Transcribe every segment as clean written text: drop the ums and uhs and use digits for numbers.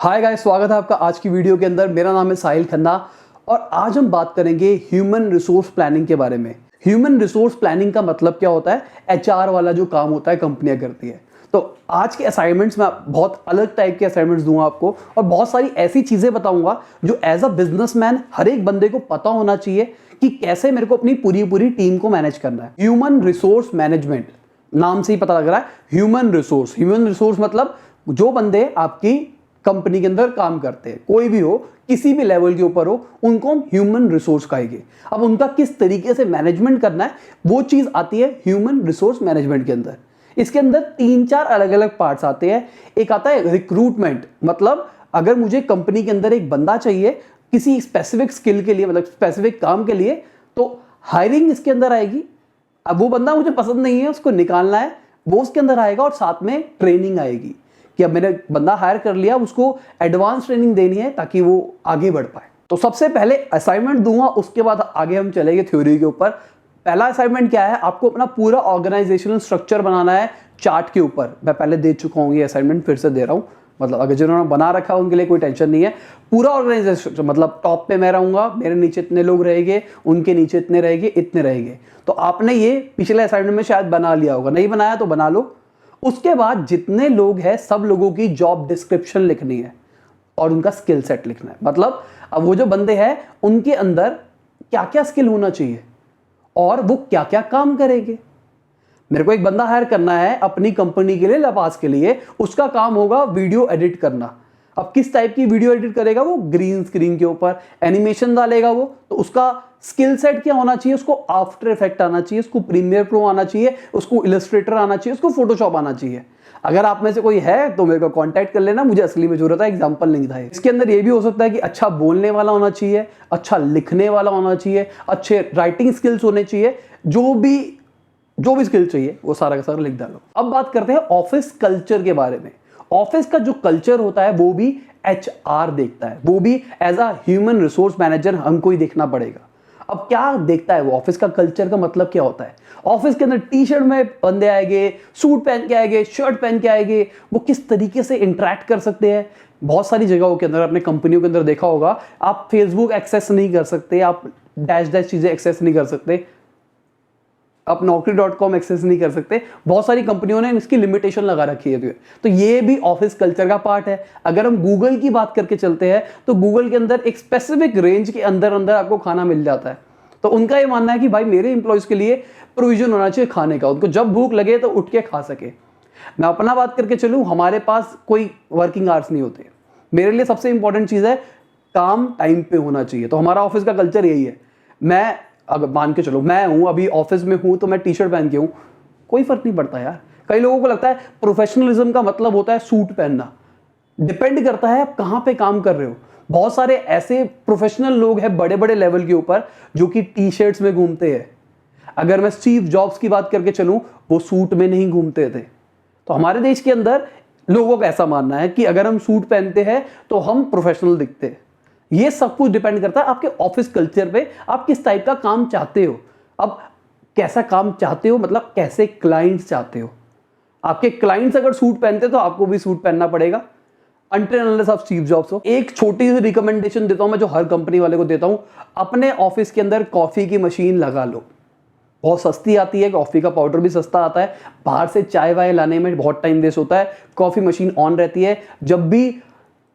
Hi guys, स्वागत है आपका आज की वीडियो के अंदर। मेरा नाम है साहिल खन्ना और आज हम बात करेंगे ह्यूमन रिसोर्स प्लानिंग के बारे में। ह्यूमन रिसोर्स प्लानिंग का मतलब क्या होता है? एचआर वाला जो काम होता है कंपनियां करती है। तो आज के असाइनमेंट्स में बहुत अलग टाइप के असाइनमेंट्स दूंगा आपको और बहुत सारी ऐसी चीजें बताऊंगा जो एज अ बिजनेसमैन हर एक बंदे को पता होना चाहिए कि कैसे मेरे को अपनी पूरी टीम को मैनेज करना है। ह्यूमन रिसोर्स मैनेजमेंट नाम से ही पता लग रहा है। ह्यूमन रिसोर्स मतलब जो बंदे आपकी कंपनी के अंदर काम करते हैं, कोई भी हो, किसी भी लेवल के ऊपर हो, उनको हम ह्यूमन रिसोर्स कहेंगे। अब उनका किस तरीके से मैनेजमेंट करना है वो चीज आती है ह्यूमन रिसोर्स मैनेजमेंट के अंदर। इसके अंदर 3-4 अलग अलग पार्ट्स आते हैं। एक आता है रिक्रूटमेंट, मतलब अगर मुझे कंपनी के अंदर एक बंदा चाहिए किसी स्पेसिफिक स्किल के लिए, मतलब स्पेसिफिक काम के लिए, तो हायरिंग इसके अंदर आएगी। अब वो बंदा मुझे पसंद नहीं है, उसको निकालना है, वो उसके अंदर आएगा और साथ में ट्रेनिंग आएगी कि अब मैंने बंदा हायर कर लिया, उसको एडवांस ट्रेनिंग देनी है ताकि वो आगे बढ़ पाए। तो सबसे पहले असाइनमेंट दूंगा, उसके बाद आगे हम चलेंगे थ्योरी के ऊपर। पहला असाइनमेंट क्या है? आपको अपना पूरा ऑर्गेनाइजेशनल स्ट्रक्चर बनाना है चार्ट के ऊपर। मैं पहले दे चुका हूँ ये असाइनमेंट, फिर से दे रहा हूँ। मतलब अगर जिन्होंने बना रखा है उनके लिए कोई टेंशन नहीं है। पूरा ऑर्गेनाइजेशन, मतलब टॉप पे मैं रहूंगा, मेरे नीचे इतने लोग रहेंगे, उनके नीचे इतने रहेंगे। तो आपने ये पिछले असाइनमेंट में शायद बना लिया होगा, नहीं बनाया तो बना लो। उसके बाद जितने लोग हैं सब लोगों की जॉब डिस्क्रिप्शन लिखनी है और उनका स्किल सेट लिखना है। मतलब अब वो जो बंदे हैं उनके अंदर क्या क्या स्किल होना चाहिए और वो क्या क्या काम करेंगे। मेरे को एक बंदा हायर करना है अपनी कंपनी के लिए, लपास के लिए। उसका काम होगा वीडियो एडिट करना। अब किस टाइप की वीडियो एडिट करेगा वो? ग्रीन स्क्रीन के ऊपर एनिमेशन डालेगा वो। तो उसका स्किल सेट क्या होना चाहिए? उसको आफ्टर इफेक्ट आना चाहिए, उसको प्रीमियर प्रो आना चाहिए, उसको इलस्ट्रेटर आना चाहिए, उसको फोटोशॉप आना चाहिए। अगर आप में से कोई है तो मेरे को कांटेक्ट कर लेना, मुझे असली में जरूरत है, एग्जांपल नहीं था। इसके अंदर ये भी हो सकता है कि अच्छा बोलने वाला होना चाहिए, अच्छा लिखने वाला होना चाहिए, अच्छे राइटिंग स्किल्स होने चाहिए। जो भी स्किल चाहिए वो सारा का सारा लिख डालो। अब बात करते हैं ऑफिस कल्चर के बारे में। ऑफिस का जो कल्चर होता है वो भी एचआर देखता है, वो भी as a human resource manager हमको ही देखना पड़ेगा। अब क्या देखता है वो? ऑफिस का कल्चर का मतलब क्या होता है? ऑफिस के अंदर टी शर्ट में बंदे आएंगे, सूट पहन के आएंगे, शर्ट पहन के आएंगे, वो किस तरीके से इंटरेक्ट कर सकते हैं। बहुत सारी जगहों के अंदर, अपने कंपनियों के अंदर देखा होगा, आप फेसबुक एक्सेस नहीं कर सकते, आप डैश चीजें एक्सेस नहीं कर सकते, आप naukri.com एक्सेस नहीं कर सकते। बहुत सारी कंपनियों ने इसकी लिमिटेशन लगा रखी है। तो ये भी ऑफिस कल्चर का पार्ट है। अगर हम गूगल की बात करके चलते हैं तो गूगल के अंदर एक स्पेसिफिक रेंज के अंदर आपको खाना मिल जाता है। तो उनका ये मानना है कि भाई मेरे इंप्लॉइज के लिए प्रोविजन होना चाहिए खाने का, उनको जब भूख लगे तो उठ के खा सके। मैं अपना बात करके चलूँ, हमारे पास कोई वर्किंग आवर्स नहीं होते। मेरे लिए सबसे इंपॉर्टेंट चीज है काम टाइम पे होना चाहिए। तो हमारा ऑफिस का कल्चर यही है। मैं अगर मान के चलो मैं हूं, अभी ऑफिस में हूं, तो मैं टी शर्ट पहन के हूं, कोई फर्क नहीं पड़ता यार। कई लोगों को लगता है प्रोफेशनलिज्म का मतलब होता है सूट पहनना। डिपेंड करता है आप कहां पे काम कर रहे हो। बहुत सारे ऐसे प्रोफेशनल लोग हैं बड़े बड़े लेवल के ऊपर जो कि टी शर्ट्स में घूमते हैं। अगर मैं स्टीव जॉब्स की बात करके चलूं, वो सूट में नहीं घूमते थे। तो हमारे देश के अंदर लोगों का ऐसा मानना है कि अगर हम सूट पहनते हैं तो हम प्रोफेशनल दिखते हैं। ये सब कुछ डिपेंड करता है आपके ऑफिस कल्चर पे, आप किस टाइप का काम चाहते हो। अब कैसा काम चाहते हो मतलब कैसे क्लाइंट्स चाहते हो। आपके क्लाइंट्स अगर सूट पहनते तो आपको भी सूट पहनना पड़ेगा, अनटिल अनलेस आप स्टीव जॉब्स हो। एक छोटी सी रिकमेंडेशन देता हूं मैं, जो हर कंपनी वाले को देता हूं, अपने ऑफिस के अंदर कॉफी की मशीन लगा लो। बहुत सस्ती आती है, कॉफी का पाउडर भी सस्ता आता है। बाहर से चाय वाय लाने में बहुत टाइम वेस्ट होता है। कॉफी मशीन ऑन रहती है, जब भी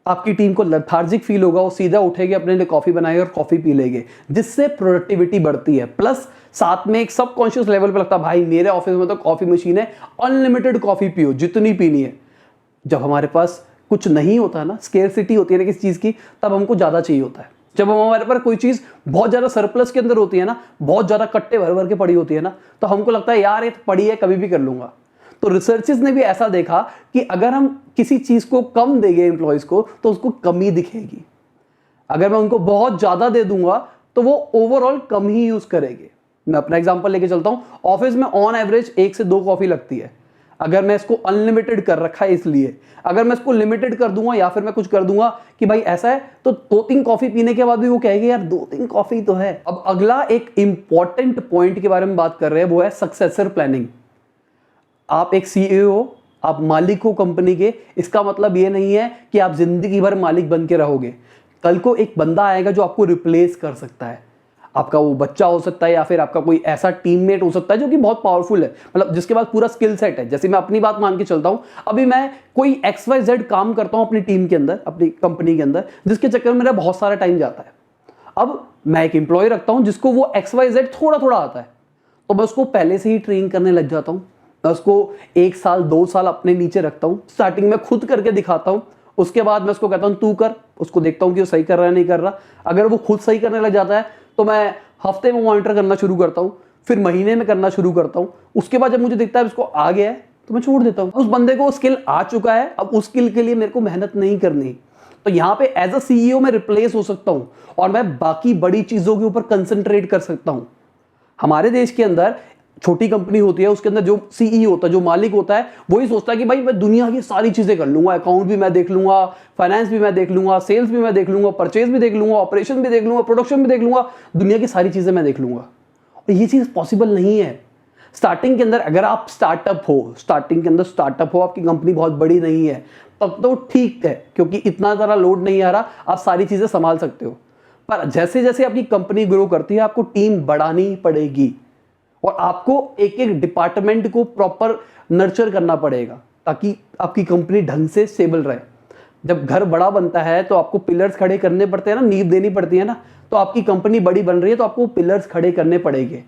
आपकी टीम को लेथार्जिक फील होगा वो सीधा उठेगी, अपने लिए कॉफी बनाएगी और कॉफी पी लेंगे, जिससे प्रोडक्टिविटी बढ़ती है। प्लस साथ में एक सबकॉन्शियस लेवल पे लगता है भाई मेरे ऑफिस में तो कॉफी मशीन है, अनलिमिटेड कॉफी पियो जितनी पीनी है। जब हमारे पास कुछ नहीं होता ना, स्केर्सिटी होती है ना किसी चीज की, तब हमको ज्यादा चाहिए होता है। जब हमारे पास कोई चीज बहुत ज्यादा सरप्लस के अंदर होती है ना, बहुत ज्यादा कट्टे भर भर के पड़ी होती है ना, तो हमको लगता है यार ये तो पड़ी है, कभी भी कर लूंगा। तो रिसर्चेस ने भी ऐसा देखा कि अगर हम किसी चीज को कम देंगे एम्प्लॉयज को तो उसको कमी दिखेगी। अगर मैं उनको बहुत ज्यादा दे दूंगा तो वो ओवरऑल कम ही यूज करेंगे। मैं अपना एग्जांपल लेके चलता हूं। ऑफिस में ऑन एवरेज 1 से 2 कॉफी लगती है। अगर मैं इसको अनलिमिटेड कर रखा है इसलिए, अगर मैं इसको लिमिटेड कर दूंगा या फिर मैं कुछ कर दूंगा कि भाई ऐसा है, तो 2-3 कॉफी पीने के बाद भी वो कहेंगे यार 2-3 कॉफी तो है। अब अगला एक इंपॉर्टेंट पॉइंट के बारे में बात कर रहे हैं, वो है सक्सेसर प्लानिंग। आप एक सीईओ हो, आप मालिक हो कंपनी के, इसका मतलब ये नहीं है कि आप जिंदगी भर मालिक बन के रहोगे। कल को एक बंदा आएगा जो आपको रिप्लेस कर सकता है। आपका वो बच्चा हो सकता है या फिर आपका कोई ऐसा टीममेट हो सकता है जो कि बहुत पावरफुल है, मतलब जिसके पास पूरा स्किल सेट है। जैसे मैं अपनी बात मान के चलता हूं, अभी मैं कोई XYZ काम करता हूं अपनी टीम के अंदर, अपनी कंपनी के अंदर, जिसके चक्कर में मेरा बहुत सारा टाइम जाता है। अब मैं एक एम्प्लॉय रखता हूं जिसको वो XYZ थोड़ा थोड़ा आता है, तो मैं उसको पहले से ही ट्रेन करने लग जाता हूं। मैं उसको 1 साल 2 साल अपने नीचे रखता हूं, स्टार्टिंग में खुद करके दिखाता हूं। उसके बाद मैं उसको कहता हूं तू कर, उसको देखता हूं कि वो सही कर रहा है नहीं कर रहा। अगर वो खुद सही करने लग जाता है तो मैं हफ्ते में मॉनिटर करना शुरू करता हूं, फिर महीने में करना शुरू करता हूं। उसके बाद जब मुझे दिखता है उसको आ गया है तो मैं छोड़ देता हूं। उस बंदे को स्किल आ चुका है, अब उस स्किल के लिए मेरे को मेहनत नहीं करनी। तो यहां पे एज अ CEO मैं रिप्लेस हो सकता हूं और मैं बाकी बड़ी चीजों के ऊपर कंसंट्रेट कर सकता हूं। हमारे देश के अंदर छोटी कंपनी होती है, उसके अंदर जो CEO होता है, जो मालिक होता है, वही सोचता है कि भाई मैं दुनिया की सारी चीजें कर लूंगा, अकाउंट भी मैं देख लूंगा, फाइनेंस भी मैं देख लूंगा, सेल्स भी मैं देख लूंगा, परचेज भी देख लूंगा, ऑपरेशन भी देख लूंगा, प्रोडक्शन भी देख लूंगा, दुनिया की सारी चीजें मैं देख लूंगा। और ये चीज पॉसिबल नहीं है। स्टार्टिंग के अंदर अगर आप स्टार्टअप हो, स्टार्टिंग के अंदर स्टार्टअप हो, आपकी कंपनी बहुत बड़ी नहीं है, तब तो ठीक है क्योंकि इतना ज़्यादा लोड नहीं आ रहा, आप सारी चीजें संभाल सकते हो। पर जैसे जैसे आपकी कंपनी ग्रो करती है, आपको टीम बढ़ानी पड़ेगी और आपको एक एक डिपार्टमेंट को प्रॉपर नर्चर करना पड़ेगा ताकि आपकी कंपनी ढंग से स्टेबल रहे। जब घर बड़ा बनता है तो आपको पिलर्स खड़े करने पड़ते हैं ना, नींव देनी पड़ती है ना। तो आपकी कंपनी बड़ी बन रही है तो आपको पिलर्स खड़े करने पड़ेंगे।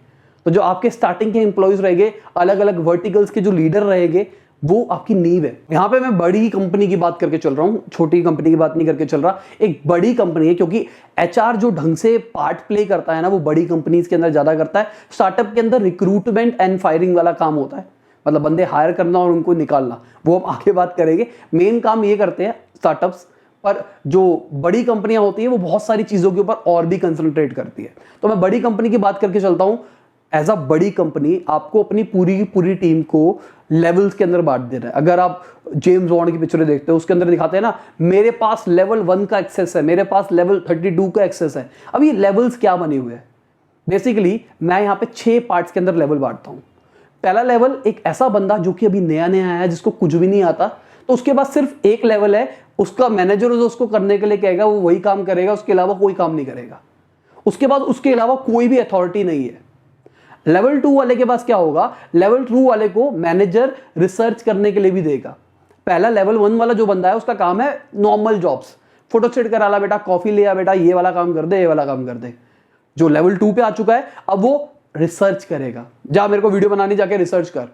तो जो आपके स्टार्टिंग के एम्प्लॉयज रहेंगे, अलग अलग वर्टिकल्स के जो लीडर रहेंगे, वो आपकी नींव है। यहां पे मैं बड़ी कंपनी की बात करके चल रहा हूं, छोटी कंपनी की बात नहीं करके चल रहा। एक बड़ी कंपनी है क्योंकि HR जो ढंग से पार्ट प्ले करता है ना, वो बड़ी कंपनीज के अंदर ज्यादा करता है। स्टार्टअप के अंदर रिक्रूटमेंट एंड फायरिंग वाला काम होता है, मतलब बंदे हायर करना और उनको निकालना, वो हम आगे बात करेंगे। मेन काम ये करते हैं स्टार्टअप्स, पर जो बड़ी कंपनियां होती है वो बहुत सारी चीजों के ऊपर और भी कंसंट्रेट करती है। तो मैं बड़ी कंपनी की बात करके चलता हूं। एज अ बड़ी कंपनी आपको अपनी पूरी की पूरी टीम को लेवल्स के अंदर बांट देना है। अगर आप जेम्स बॉन्ड की पिक्चरें देखते हो, उसके अंदर दिखाते हैं ना, मेरे पास लेवल 1 का एक्सेस है, मेरे पास लेवल 32 का एक्सेस है। अब ये लेवल्स क्या बने हुए हैं? बेसिकली मैं यहाँ पे 6 पार्ट्स के अंदर लेवल बांटता हूँ। पहला लेवल, एक ऐसा बंदा जो कि अभी नया नया आया है, जिसको कुछ भी नहीं आता, तो उसके पास सिर्फ एक लेवल है, उसका मैनेजर जो उसको करने के लिए कहेगा वो वही काम करेगा, उसके अलावा कोई काम नहीं करेगा। उसके बाद उसके अलावा कोई भी अथॉरिटी नहीं है। लेवल 2 वाले के पास क्या होगा? लेवल 2 वाले को मैनेजर रिसर्च करने के लिए भी देगा। पहला लेवल 1 वाला जो बंदा है उसका काम है नॉर्मल जॉब्स, फोटो स्टेट करा ला बेटा, कॉफी ले आ बेटा, ये वाला काम कर दे, ये वाला काम कर दे। जो लेवल 2 पे आ चुका है अब वो रिसर्च करेगा, जा मेरे को वीडियो बनानी, जाके रिसर्च कर,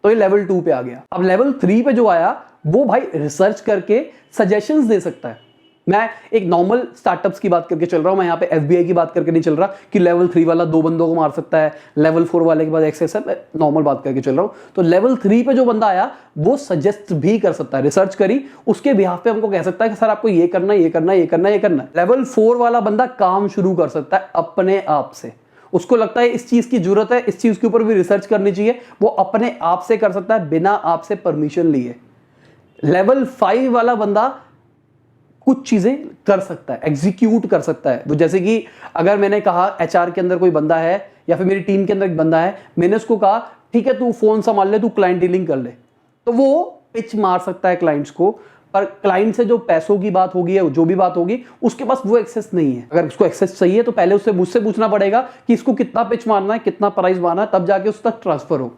तो ये लेवल 2 पे आ गया। अब लेवल 3 पे जो आया वो भाई रिसर्च करके सजेशंस दे सकता है। मैं एक नॉर्मल स्टार्टअप्स की बात करके चल रहा हूं, मैं यहाँ पे FBI की बात करके नहीं चल रहा कि लेवल 3 वाला 2 बंदों को मार सकता है, लेवल 4 वाले के बाद एक्सेस है, मैं नॉर्मल बात करके चल रहा हूं। तो लेवल 3 पे जो बंदा आया वो सजेस्ट भी कर सकता है, रिसर्च करी उसके बिहाफ पे हमको कह सकता है कि सर आपको ये करना, ये करना, ये करना, ये करना। लेवल 4 वाला बंदा काम शुरू कर सकता है अपने आप से। उसको लगता है इस चीज की जरूरत है, इस चीज के ऊपर भी रिसर्च करनी चाहिए, वो अपने आप से कर सकता है बिना आपसे परमिशन लिए। लेवल 5 वाला बंदा कुछ चीजें कर सकता है, एग्जीक्यूट कर सकता है। वो जैसे कि अगर मैंने कहा HR के अंदर कोई बंदा है या फिर मेरी टीम के अंदर एक बंदा है, मैंने उसको कहा ठीक है तू फोन संभाल ले, तू क्लाइंट डीलिंग कर ले, तो वो पिच मार सकता है क्लाइंट्स को, पर क्लाइंट से जो पैसों की बात होगी या जो भी बात होगी उसके पास वो एक्सेस नहीं है। अगर उसको एक्सेस चाहिए तो पहले उससे मुझसे पूछना पड़ेगा कि इसको कितना पिच मारना है, कितना प्राइस मारना है, तब जाके उस तक ट्रांसफर हो।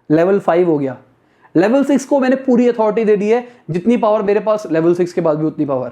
लेवल 5 हो गया। लेवल 6 को मैंने पूरी अथॉरिटी दे दी है, जितनी पावर मेरे पास लेवल 6 के बाद भी उतनी पावर।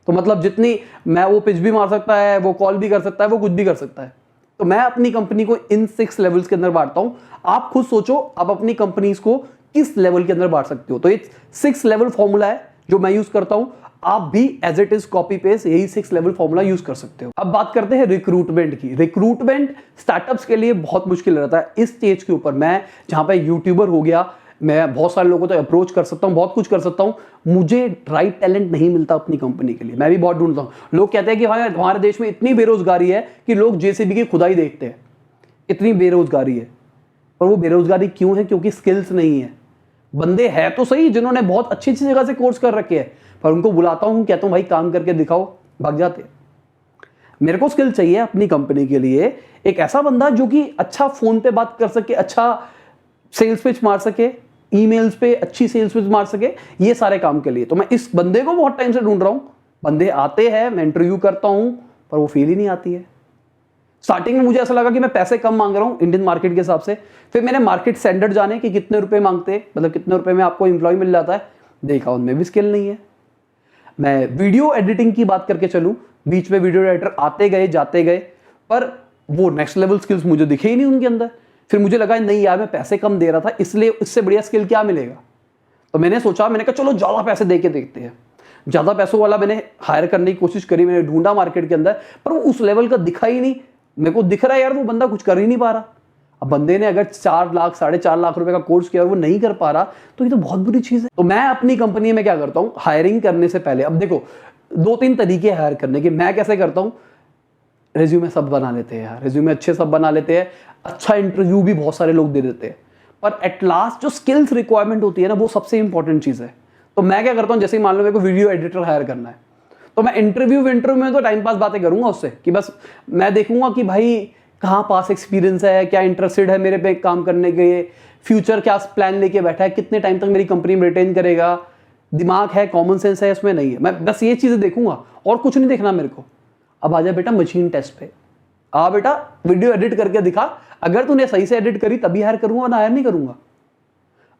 तो मतलब जितनी मैं, वो पिच भी मार सकता है, वो कॉल भी कर सकता है, वो कुछ भी कर सकता है। तो मैं अपनी कंपनी को इन 6 लेवल्स के अंदर बांटता हूं। आप खुद सोचो आप अपनी कंपनीज को किस लेवल के अंदर बांट सकते हो। तो ये 6 लेवल फॉर्मूला है जो मैं यूज करता हूं, आप भी as it is copy paste यही 6 लेवल फॉर्मूला यूज कर सकते हो। अब बात करते हैं रिक्रूटमेंट की। रिक्रूटमेंट स्टार्टअप्स के लिए बहुत मुश्किल रहता है इस स्टेज के ऊपर। मैं जहां पे यूट्यूबर हो गया, मैं बहुत सारे लोगों को तो अप्रोच कर सकता हूं, बहुत कुछ कर सकता हूं, मुझे राइट टैलेंट नहीं मिलता अपनी कंपनी के लिए। मैं भी बहुत ढूंढता हूं। लोग कहते हैं कि भाई हमारे देश में इतनी बेरोजगारी है कि लोग JCB की खुदाई देखते हैं, इतनी बेरोजगारी है। पर वो बेरोजगारी क्यों है? क्योंकि स्किल्स नहीं है। बंदे हैं तो सही जिन्होंने बहुत अच्छी अच्छी जगह से कोर्स कर रखे हैं, पर उनको बुलाता हूं, कहता हूं भाई काम करके दिखाओ, भाग जाते हैं। मेरे को स्किल चाहिए अपनी कंपनी के लिए, एक ऐसा बंदा जो कि अच्छा फोन पे बात कर सके, अच्छा सेल्स पिच मार सके, ईमेल्स पे अच्छी सेल्स पे मार सके, ये सारे काम के लिए। तो मैं इस बंदे को बहुत टाइम से ढूंढ रहा हूं। बंदे आते हैं, मैं इंटरव्यू करता हूं, पर वो फील ही नहीं आती है। स्टार्टिंग में मुझे ऐसा लगा कि मैं पैसे कम मांग रहा हूं इंडियन मार्केट के हिसाब से। फिर मैंने मार्केट स्टैंडर्ड जाने कि कितने रुपए मांगते हैं, मतलब कितने रुपए में आपको एम्प्लॉय मिल जाता है, देखा उनमें भी स्किल नहीं है। मैं वीडियो एडिटिंग की बात करके चलूं, बीच में वीडियो एडिटर आते गए जाते गए, पर वो नेक्स्ट लेवल स्किल्स मुझे दिखे ही नहीं उनके अंदर। फिर मुझे लगा नहीं यार, मैं पैसे कम दे रहा था, इसलिए इससे बढ़िया स्किल क्या मिलेगा। तो मैंने सोचा, मैंने कहा चलो ज़्यादा पैसे दे के देखते हैं। ज़्यादा पैसों वाला मैंने हायर करने की कोशिश करी, मैंने ढूंढा मार्केट के अंदर, पर वो उस लेवल का दिखा ही नहीं। मेरे को दिख रहा है यार वो बंदा कुछ कर ही नहीं पा रहा। अब बंदे ने अगर 4 लाख 4.5 लाख रुपए का कोर्स किया और वो नहीं कर पा रहा, तो ये तो बहुत बुरी चीज़ है। तो मैं अपनी कंपनी में क्या करता हूँ, हायरिंग करने से पहले, अब देखो 2-3 तरीके हायर करने के। मैं कैसे करता हूँ, रेज्यूमे सब बना लेते हैं यार, रेज्यूमे अच्छे सब बना लेते हैं, अच्छा इंटरव्यू भी बहुत सारे लोग दे देते हैं, पर एट लास्ट जो स्किल्स रिक्वायरमेंट होती है ना, वो सबसे इंपॉर्टेंट चीज़ है। तो मैं क्या करता हूँ, जैसे मान लो मेरे को वीडियो एडिटर हायर करना है, तो मैं इंटरव्यू में तो टाइम पास बातें करूंगा उससे, कि बस मैं देखूंगा कि भाई कहाँ पास एक्सपीरियंस है, क्या इंटरेस्टेड है मेरे पे काम करने के लिए, फ्यूचर क्या प्लान लेके बैठा है, कितने टाइम तक मेरी कंपनी में रिटेन करेगा, दिमाग है, कॉमन सेंस है इसमें, नहीं है। मैं बस ये चीज़ें देखूंगा और कुछ नहीं देखना मेरे को। अब आ जा बेटा मशीन टेस्ट पे, आ बेटा वीडियो एडिट करके दिखा, अगर तूने सही से एडिट करी तभी हायर करूंगा, वरना हायर नहीं करूंगा।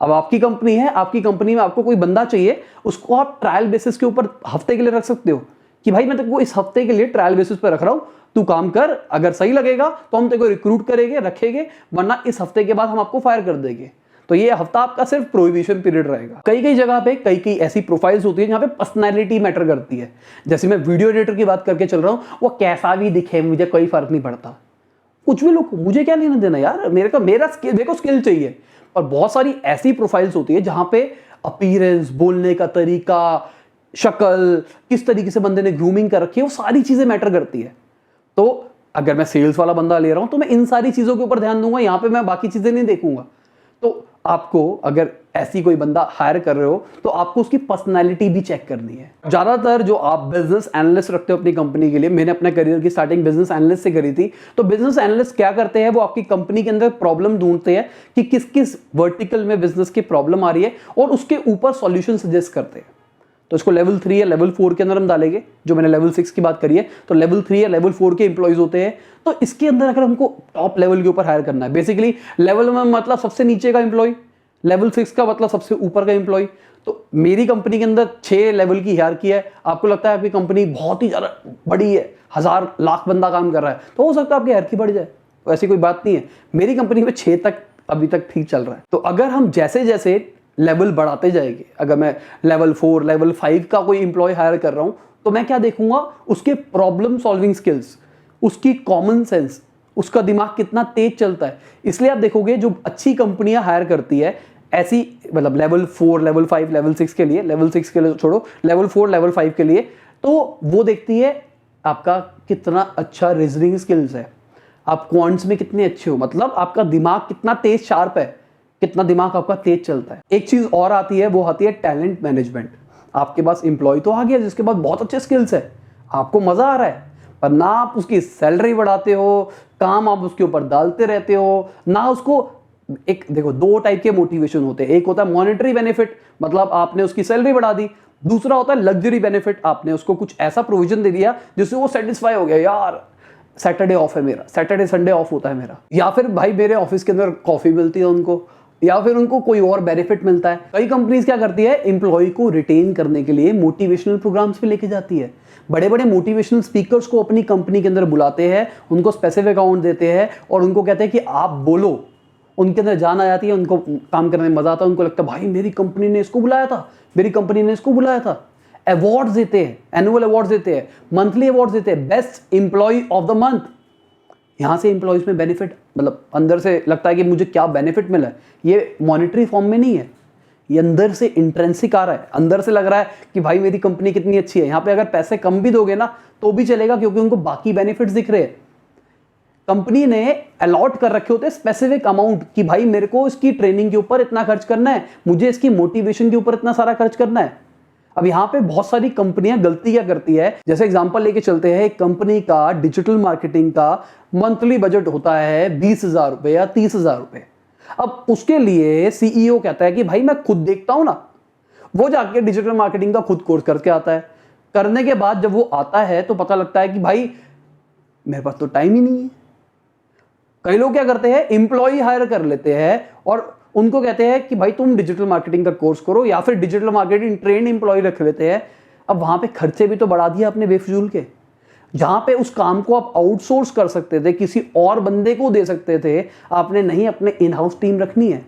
अब आपकी कंपनी है, आपकी कंपनी में आपको कोई बंदा चाहिए, उसको आप ट्रायल बेसिस के ऊपर हफ्ते के लिए रख सकते हो कि भाई मैं तेरे को इस हफ्ते के लिए ट्रायल बेसिस पे रख रहा हूं, तू काम कर, अगर सही लगेगा तो हम तेरे को रिक्रूट करेंगे, रखेंगे, वरना इस हफ्ते के बाद हम आपको फायर कर देंगे। तो ये हफ्ता आपका सिर्फ प्रोहिबिशन पीरियड रहेगा। कई कई जगह पे कई ऐसी प्रोफाइल्स होती है जहां पे पर्सनैलिटी मैटर करती है। जैसे मैं वीडियो एडिटर की बात करके चल रहा हूं, वो कैसा भी दिखे मुझे कोई फर्क नहीं पड़ता, कुछ भी लोग, मुझे क्या लेना देना यार, मेरा स्किल देखो, स्किल चाहिए। और बहुत सारी ऐसी प्रोफाइल्स होती है जहां पे अपीयरेंस, बोलने का तरीका, शक्ल, किस तरीके से बंदे ने ग्रूमिंग कर रखी है, वो सारी चीजें मैटर करती है। तो अगर मैं सेल्स वाला बंदा ले रहा हूं तो मैं इन सारी चीजों के ऊपर ध्यान दूंगा, यहां पे मैं बाकी चीजें नहीं देखूंगा। तो आपको अगर ऐसी कोई बंदा हायर कर रहे हो तो आपको उसकी पर्सनालिटी भी चेक करनी है। ज्यादातर जो आप बिजनेस एनालिस्ट रखते हो अपनी कंपनी के लिए, मैंने अपने करियर की स्टार्टिंग बिजनेस एनालिस्ट से करी थी, तो बिजनेस एनालिस्ट क्या करते हैं, वो आपकी कंपनी के अंदर प्रॉब्लम ढूंढते हैं कि किस किस वर्टिकल में बिजनेस की प्रॉब्लम आ रही है और उसके ऊपर सॉल्यूशन सजेस्ट करते हैं। तो इसको लेवल 3 या लेवल 4 के अंदर हम डालेंगे, जो मैंने लेवल 6 की बात करी है, तो लेवल 3 या लेवल 4 के एम्प्लॉइज होते हैं। तो इसके अंदर अगर हमको टॉप लेवल के ऊपर हायर करना है, बेसिकली लेवल में मतलब सबसे नीचे का एम्प्लॉय, लेवल 6 का मतलब सबसे ऊपर का एम्प्लॉय। तो मेरी कंपनी के अंदर 6 लेवल की हायरार्की है। आपको लगता है आपकी कंपनी बहुत ही ज्यादा बड़ी है, 1000 लाख बंदा काम कर रहा है, तो हो सकता है आपकी हायरार्की बढ़ जाए, तो ऐसी कोई बात नहीं है। मेरी कंपनी में 6 तक अभी तक ठीक चल रहा है। तो अगर हम जैसे जैसे लेवल बढ़ाते जाएंगे, अगर मैं लेवल 4 लेवल 5 का कोई एम्प्लॉय हायर कर रहा हूं, तो मैं क्या देखूंगा, उसके प्रॉब्लम सॉल्विंग स्किल्स, उसकी कॉमन सेंस, उसका दिमाग कितना तेज चलता है। इसलिए आप देखोगे जो अच्छी कंपनियां हायर करती है ऐसी, मतलब लेवल 4 लेवल 5 लेवल 6 के लिए, लेवल 6 के लिए छोड़ो, लेवल 4 लेवल 5 के लिए, तो वो देखती है आपका कितना अच्छा रीजनिंग स्किल्स है, आप क्वांट्स में कितने अच्छे हो, मतलब आपका दिमाग कितना तेज शार्प है, कितना दिमाग आपका तेज चलता है। एक चीज और आती है, वो आती है टैलेंट मैनेजमेंट। आपके पास एम्प्लॉय तो आ गया जिसके पास बहुत अच्छे स्किल्स है, आपको मजा आ रहा है, पर ना आप उसकी सैलरी बढ़ाते हो, काम आप उसके ऊपर डालते रहते हो, ना उसको एक, देखो 2 टाइप के मोटिवेशन होते हैं, एक होता है मॉनेटरी बेनिफिट, मतलब आपने उसकी सैलरी बढ़ा दी, दूसरा होता है लग्जरी बेनिफिट, आपने उसको कुछ ऐसा प्रोविजन दे दिया जिससे वो सेटिस्फाई हो गया, यार सैटरडे ऑफ है मेरा, सैटरडे संडे ऑफ होता है मेरा, या फिर भाई मेरे ऑफिस के अंदर कॉफी मिलती है उनको, या फिर उनको कोई और बेनिफिट मिलता है। कई कंपनीज क्या करती है, एम्प्लॉय को रिटेन करने के लिए मोटिवेशनल प्रोग्राम्स पे लेके जाती है, बड़े बड़े मोटिवेशनल स्पीकर्स को अपनी कंपनी के अंदर बुलाते हैं, उनको स्पेसिफिक अमाउंट देते हैं और उनको कहते हैं कि आप बोलो, उनके अंदर जान आ जाती है, उनको काम करने में मजा आता है, उनको लगता है भाई मेरी कंपनी ने इसको बुलाया था, मेरी कंपनी ने इसको बुलाया था। अवार्ड्स देते हैं, एनुअल अवार्ड्स देते हैं, मंथली अवार्ड्स देते हैं, best employee of the month. यहाँ से एम्प्लॉयज में बेनिफिट, मतलब अंदर से लगता है कि मुझे क्या बेनिफिट मिला है, ये मॉनिटरी फॉर्म में नहीं है, ये अंदर से इंट्रेंसिक आ रहा है, अंदर से लग रहा है कि भाई मेरी कंपनी कितनी अच्छी है। यहाँ पे अगर पैसे कम भी दोगे ना तो भी चलेगा, क्योंकि उनको बाकी बेनिफिट्स दिख रहे हैं। कंपनी ने अलॉट कर रखे होते हैं स्पेसिफिक अमाउंट कि भाई मेरे को इसकी ट्रेनिंग के ऊपर इतना खर्च करना है, मुझे इसकी मोटिवेशन के ऊपर इतना सारा खर्च करना है। अब यहाँ पे बहुत सारी कंपनियां गलती क्या करती है, जैसे एग्जांपल लेके चलते हैं, एक कंपनी का डिजिटल मार्केटिंग का मंथली बजट होता है 20,000 रुपए या 30,000 रुपए। अब उसके लिए सीईओ कहता है कि भाई मैं खुद देखता हूं ना, वो जाके डिजिटल मार्केटिंग का खुद कोर्स करके आता है। करने के बाद जब वो आता है तो पता लगता है कि भाई मेरे पास तो टाइम ही नहीं है। कई लोग क्या करते हैं, एम्प्लॉय हायर कर लेते हैं और उनको कहते हैं कि भाई तुम डिजिटल मार्केटिंग का कोर्स करो, या फिर डिजिटल मार्केटिंग ट्रेन एम्प्लॉय रख लेते हैं। अब वहां पे खर्चे भी तो बढ़ा दिए आपने बेफजूल के। जहां पे उस काम को आप आउटसोर्स कर सकते थे, किसी और बंदे को दे सकते थे, आपने नहीं, अपने इन हाउस टीम रखनी है।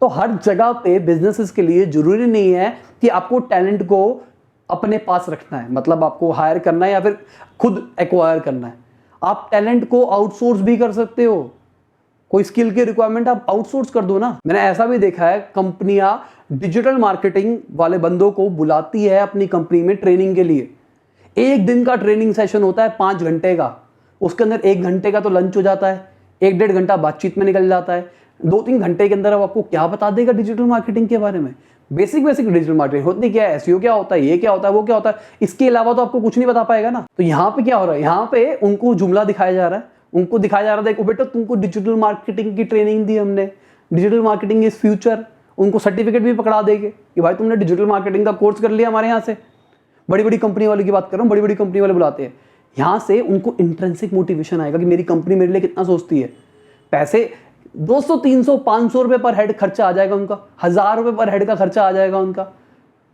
तो हर जगह पे बिजनेसेस के लिए जरूरी नहीं है कि आपको टैलेंट को अपने पास रखना है, मतलब आपको हायर करना है या फिर खुद एक्वायर करना है। आप टैलेंट को आउटसोर्स भी कर सकते हो। कोई स्किल की रिक्वायरमेंट आप आउटसोर्स कर दो ना। मैंने ऐसा भी देखा है, कंपनियां डिजिटल मार्केटिंग वाले बंदों को बुलाती है अपनी कंपनी में ट्रेनिंग के लिए। एक दिन का ट्रेनिंग सेशन होता है 5 घंटे का, उसके अंदर 1 घंटे का तो लंच हो जाता है, 1-1.5 घंटा बातचीत में निकल जाता है। 2-3 घंटे के अंदर अब आपको क्या बता देगा डिजिटल मार्केटिंग के बारे में। बेसिक डिजिटल मार्केटिंग होती क्या है, एसईओ क्या होता है, ये क्या होता है, वो क्या होता है, इसके अलावा तो आपको कुछ नहीं बता पाएगा ना। तो यहाँ पे क्या हो रहा है, यहाँ पे उनको जुमला दिखाया जा रहा है, उनको दिखाया जा रहा था देखो बेटा तुमको डिजिटल मार्केटिंग की ट्रेनिंग दी हमने, डिजिटल मार्केटिंग इज फ्यूचर। उनको सर्टिफिकेट भी पकड़ा देंगे कि भाई तुमने डिजिटल मार्केटिंग का कोर्स कर लिया हमारे यहाँ से। बड़ी बड़ी कंपनी वाले की बात कर रहा हूँ, बड़ी बड़ी कंपनी वाले बुलाते हैं। यहाँ से उनको इंट्रिंसिक मोटिवेशन आएगा कि मेरी कंपनी मेरे लिए कितना सोचती है। पैसे 200, 300, 500 रुपए पर हेड खर्चा आ जाएगा उनका, 1000 रुपए पर हेड का खर्चा आ जाएगा उनका।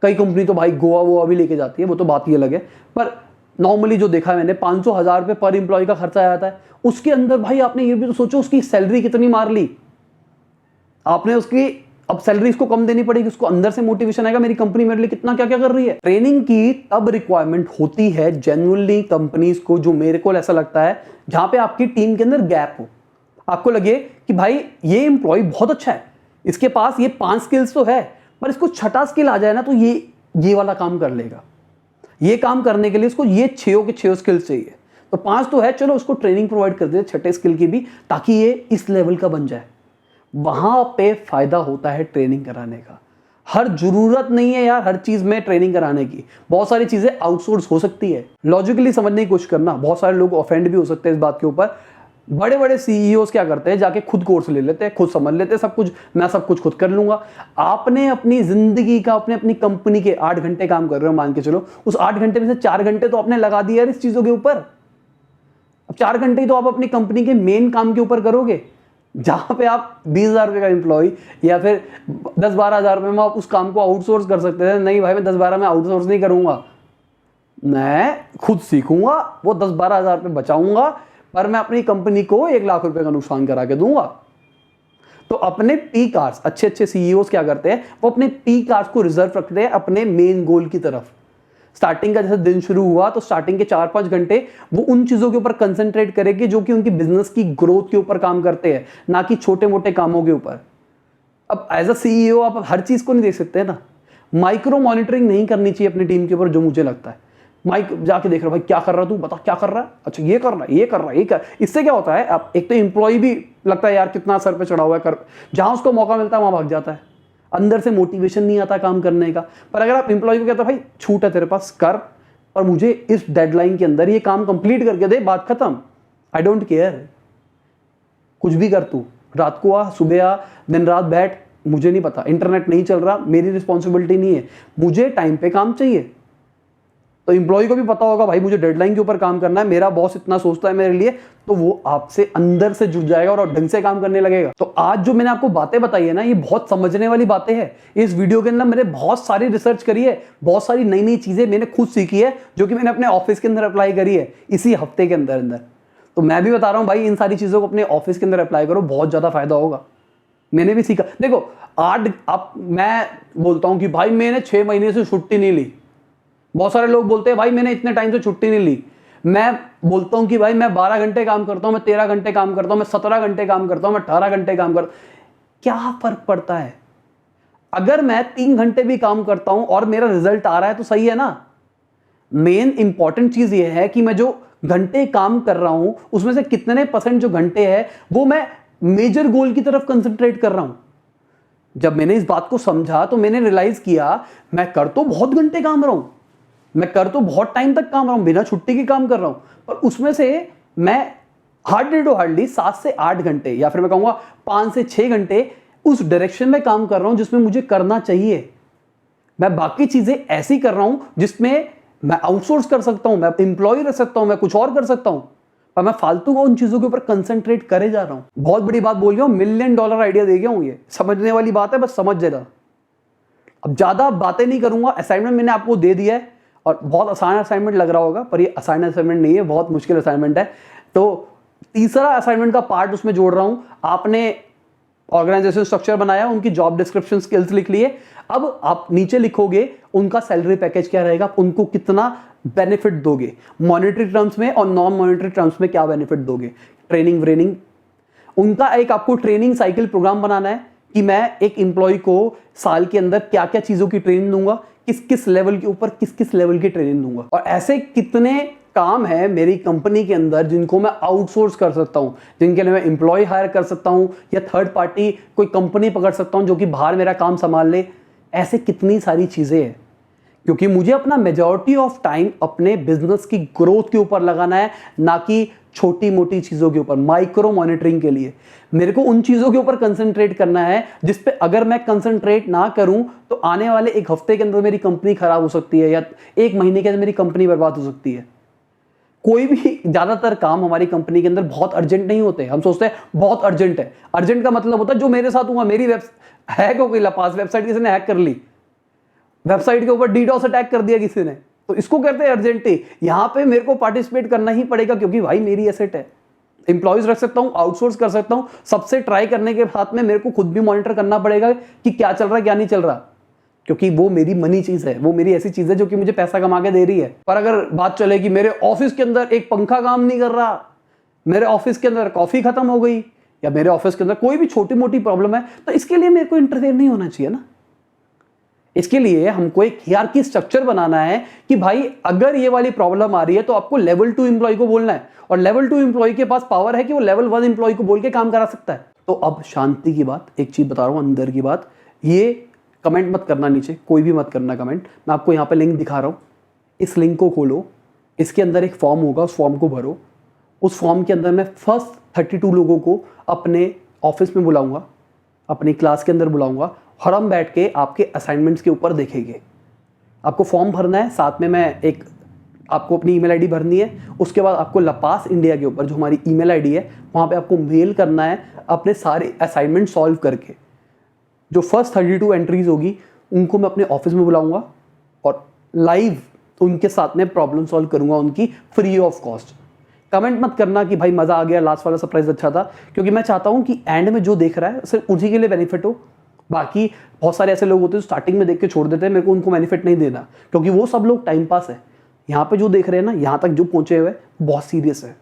कई कंपनी तो भाई गोवा वोवा भी लेके जाती है, वो तो बात ही अलग है, पर नॉर्मली जो देखा है मैंने 500, 1000 रुपए पर इंप्लॉय का खर्चा आ जाता है। उसके अंदर भाई आपने ये भी तो सोचो उसकी सैलरी कितनी मार ली आपने उसकी। अब सैलरी इसको कम देनी पड़ेगी, उसको अंदर से मोटिवेशन आएगा मेरी कंपनी मेरे लिए कितना क्या क्या कर रही है। ट्रेनिंग की तब रिक्वायरमेंट होती है जेन्युइनली कंपनीज को, जो मेरे को ऐसा लगता है, जहां पे आपकी टीम के अंदर गैप हो। आपको लगे कि भाई ये एम्प्लॉय बहुत अच्छा है, इसके पास ये 5 स्किल्स तो है, पर इसको छठा स्किल आ जाए ना तो ये वाला काम कर लेगा। ये काम करने के लिए इसको ये 6 के 6 स्किल्स चाहिए, तो 5 तो है, चलो उसको ट्रेनिंग प्रोवाइड कर दे छठे स्किल की भी, ताकि ये इस लेवल का बन जाए। वहां पे फायदा होता है ट्रेनिंग कराने का। हर जरूरत नहीं है यार हर चीज में ट्रेनिंग कराने की, बहुत सारी चीजें आउटसोर्स हो सकती है। लॉजिकली समझने की कोशिश करना, बहुत सारे लोग ऑफेंड भी हो सकते हैं इस बात के ऊपर। बड़े बड़े सीईओज क्या करते हैं, जाके खुद कोर्स ले लेते हैं, खुद समझ लेते हैं सब कुछ, मैं सब कुछ खुद कर लूंगा। आपने अपनी जिंदगी का, अपने अपनी कंपनी के 8 घंटे काम कर रहे हो मान के चलो, उस 8 घंटे में से 4 घंटे तो आपने लगा दिया यार इस चीजों के ऊपर। अब 4 घंटे ही तो आप अपनी कंपनी के मेन काम के ऊपर करोगे। जहां पे आप 20,000 रुपए का एम्प्लॉय या फिर 10-12 हज़ार रुपए में आप उस काम को आउटसोर्स कर सकते थे। नहीं भाई मैं 10-12 में आउटसोर्स नहीं करूंगा, मैं खुद सीखूंगा, वो 10-12 हज़ार रुपए बचाऊंगा, पर मैं अपनी कंपनी को 1 लाख रुपए का नुकसान करा के दूंगा। तो अपने पीक आवर्स, अच्छे अच्छे सीईओज क्या करते हैं, वो अपने पीक आवर्स को रिजर्व रखते हैं अपने मेन गोल की तरफ। स्टार्टिंग का जैसे दिन शुरू हुआ तो स्टार्टिंग के 4-5 घंटे वो उन चीजों के ऊपर कंसंट्रेट करेंगे जो कि उनकी बिजनेस की ग्रोथ के ऊपर काम करते हैं, ना कि छोटे मोटे कामों के ऊपर। अब एज अ सीईओ आप हर चीज को नहीं देख सकते ना, माइक्रो मॉनिटरिंग नहीं करनी चाहिए अपनी टीम के ऊपर, जो मुझे लगता है। माइक जाके देख रहा भाई क्या कर रहा तू, बता क्या कर रहा है, अच्छा ये कर रहा है, ये कर रहा है, ये कर। इससे क्या होता है, आप एक तो एम्प्लॉय भी लगता है यार कितना सर पे चढ़ा हुआ है, कर जहां उसको मौका मिलता है वहां भाग जाता है, अंदर से मोटिवेशन नहीं आता काम करने का। पर अगर आप एम्प्लॉय को कहते हो भाई छूट है तेरे पास कर, और मुझे इस डेडलाइन के अंदर ये काम कंप्लीट करके दे, बात खत्म, आई डोंट केयर, कुछ भी कर तू, रात को आ, सुबह आ, दिन रात बैठ, मुझे नहीं पता, इंटरनेट नहीं चल रहा, मेरी रिस्पॉन्सिबिलिटी नहीं है, मुझे टाइम पे काम चाहिए। तो एम्प्लॉय को भी पता होगा भाई मुझे डेडलाइन के ऊपर काम करना है, मेरा बॉस इतना सोचता है मेरे लिए, तो वो आपसे अंदर से जुड़ जाएगा और ढंग से काम करने लगेगा। तो आज जो मैंने आपको बातें बताई है ना, ये बहुत समझने वाली बातें हैं। इस वीडियो के अंदर मैंने बहुत सारी रिसर्च करी है, बहुत सारी नई नई चीजें मैंने खुद सीखी है, जो कि मैंने अपने ऑफिस के अंदर अप्लाई करी है इसी हफ्ते के अंदर अंदर। तो मैं भी बता रहा हूँ भाई इन सारी चीजों को अपने ऑफिस के अंदर अप्लाई करो, बहुत ज्यादा फायदा होगा। मैंने भी सीखा, देखो मैं बोलता हूँ कि भाई मैंने 6 महीने से छुट्टी नहीं ली, बहुत सारे लोग बोलते हैं भाई मैंने इतने टाइम से छुट्टी नहीं ली। मैं बोलता हूं कि भाई मैं 12 घंटे काम करता हूं, मैं 13 घंटे काम करता हूं, मैं 17 घंटे काम करता हूं, मैं 18 घंटे काम करता हूं, क्या फर्क पड़ता है? अगर मैं 3 घंटे भी काम करता हूं और मेरा रिजल्ट आ रहा है तो सही है ना। मेन इंपॉर्टेंट चीज ये है कि मैं जो घंटे काम कर रहा हूं उसमें से कितने % जो घंटे हैं वो मैं मेजर गोल की तरफ कंसंट्रेट कर रहा हूं। जब मैंने इस बात को समझा तो मैंने रियलाइज किया मैं कर तो बहुत घंटे काम रहा हूं, मैं कर तो बहुत टाइम तक काम रहा हूं, बिना छुट्टी के काम कर रहा हूं, पर उसमें से मैं हार्डली टू हार्डली 7 से 8 घंटे या फिर मैं कहूंगा 5 से 6 घंटे उस डायरेक्शन में काम कर रहा हूं जिसमें मुझे करना चाहिए। मैं बाकी चीजें ऐसी कर रहा हूं जिसमें मैं आउटसोर्स कर सकता हूं, मैं एम्प्लॉय रह सकता हूं, मैं कुछ और कर सकता हूं, पर मैं फालतू को उन चीजों के ऊपर कंसंट्रेट करे जा रहा हूं। बहुत बड़ी बात बोल गया हूं, $1 मिलियन आइडिया दे गया हूं। ये समझने वाली बात है, बस समझ जरा। अब ज्यादा बातें नहीं करूंगा, असाइनमेंट मैंने आपको दे दिया है और बहुत आसान असाइनमेंट लग रहा होगा, पर ये आसान असाइनमेंट नहीं है, बहुत मुश्किल असाइनमेंट है। तो तीसरा असाइनमेंट का पार्ट उसमें जोड़ रहा हूं। आपने ऑर्गेनाइजेशन स्ट्रक्चर बनाया, उनकी जॉब डिस्क्रिप्शन स्किल्स लिख लिए, अब आप नीचे लिखोगे उनका सैलरी पैकेज क्या रहेगा, उनको कितना बेनिफिट दोगे, मॉनेटरी टर्म्स में और नॉन मॉनेटरी टर्म्स में क्या बेनिफिट दोगे, ट्रेनिंग व्रेनिंग। उनका एक आपको ट्रेनिंग साइकिल प्रोग्राम बनाना है कि मैं एक एम्प्लॉय को साल के अंदर क्या क्या चीजों की ट्रेनिंग दूंगा, किस किस लेवल के ऊपर किस किस लेवल की ट्रेनिंग दूंगा। और ऐसे कितने काम है मेरी कंपनी के अंदर जिनको मैं आउटसोर्स कर सकता हूं, जिनके लिए मैं एम्प्लॉय हायर कर सकता हूं या थर्ड पार्टी कोई कंपनी पकड़ सकता हूं जो कि बाहर मेरा काम संभाल ले। ऐसे कितनी सारी चीजें हैं, क्योंकि मुझे अपना मेजॉरिटी ऑफ टाइम अपने बिजनेस की ग्रोथ के ऊपर लगाना है, ना कि छोटी मोटी चीजों के ऊपर, माइक्रो मॉनिटरिंग के लिए। मेरे को उन चीजों के ऊपर कंसंट्रेट करना है जिस पे अगर मैं कंसंट्रेट ना करूं तो आने वाले एक हफ्ते के अंदर मेरी कंपनी खराब हो सकती है या एक महीने के अंदर मेरी कंपनी बर्बाद हो सकती है। कोई भी ज्यादातर काम हमारी कंपनी के अंदर बहुत अर्जेंट नहीं होते। हम सोचते हैं बहुत अर्जेंट है। अर्जेंट का मतलब होता है जो मेरे साथ हुआ, मेरी हैक हो गई, लपास वेबसाइट किसी ने हैक कर ली, वेबसाइट के ऊपर डीडोस अटैक कर दिया किसी ने, तो इसको कहते हैं अर्जेंटी। यहां पे मेरे को पार्टिसिपेट करना ही पड़ेगा क्योंकि भाई मेरी एसेट है। एम्प्लॉयज रख सकता हूं, आउटसोर्स कर सकता हूं, सबसे ट्राई करने के साथ में मेरे को खुद भी मॉनिटर करना पड़ेगा कि क्या चल रहा है क्या नहीं चल रहा, क्योंकि वो मेरी मनी चीज है, वो मेरी ऐसी चीज है जो कि मुझे पैसा कमा के दे रही है। पर अगर बात चले कि मेरे ऑफिस के अंदर एक पंखा काम नहीं कर रहा, मेरे ऑफिस के अंदर कॉफी खत्म हो गई, या मेरे ऑफिस के अंदर कोई भी छोटी मोटी प्रॉब्लम है, तो इसके लिए मेरे को इंटरफेयर नहीं होना चाहिए ना। इसके लिए हमको एक हियरार्की स्ट्रक्चर बनाना है कि भाई अगर ये वाली प्रॉब्लम आ रही है तो आपको लेवल 2 एम्प्लॉय को बोलना है, और लेवल 2 एम्प्लॉय के पास पावर है कि वो लेवल 1 एम्प्लॉय को बोल के काम करा सकता है। तो अब शांति की बात, एक चीज बता रहा हूं अंदर की बात, ये कमेंट मत करना नीचे, कोई भी मत करना कमेंट। मैं आपको यहाँ पे लिंक दिखा रहा हूँ, इस लिंक को खोलो, इसके अंदर एक फॉर्म होगा, उस फॉर्म को भरो। उस फॉर्म के अंदर मैं फर्स्ट 32 लोगों को अपने ऑफिस में बुलाऊंगा, अपनी क्लास के अंदर बुलाऊंगा, और हम बैठ के आपके असाइनमेंट्स के ऊपर देखेंगे। आपको फॉर्म भरना है, साथ में मैं एक आपको अपनी ईमेल आईडी भरनी है। उसके बाद आपको लपास इंडिया के ऊपर जो हमारी ईमेल आईडी है वहाँ पे आपको मेल करना है अपने सारे असाइनमेंट सॉल्व करके। जो फर्स्ट 32 एंट्रीज होगी उनको मैं अपने ऑफिस में बुलाऊंगा और लाइव उनके साथ में प्रॉब्लम सॉल्व करूंगा उनकी, फ्री ऑफ कॉस्ट। कमेंट मत करना कि भाई मजा आ गया, लास्ट वाला सरप्राइज अच्छा था, क्योंकि मैं चाहता हूं कि एंड में जो देख रहा है सिर्फ उसी के लिए बेनिफिट हो। बाकी बहुत सारे ऐसे लोग होते हैं जो स्टार्टिंग में देख के छोड़ देते हैं, मेरे को उनको बेनिफिट नहीं देना, क्योंकि वो सब लोग टाइम पास है। यहाँ पे जो देख रहे हैं ना, यहाँ तक जो पहुंचे हुए बहुत सीरियस है।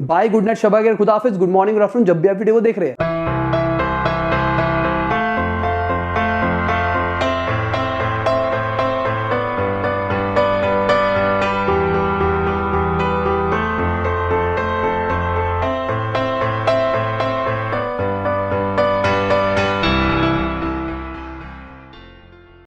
बाय, गुड नाइट, शबा खैर, खुदा हाफिज, गुड मॉर्निंग, गुड आफ्टरनून, जब भी आप वीडियो को देख रहे हैं।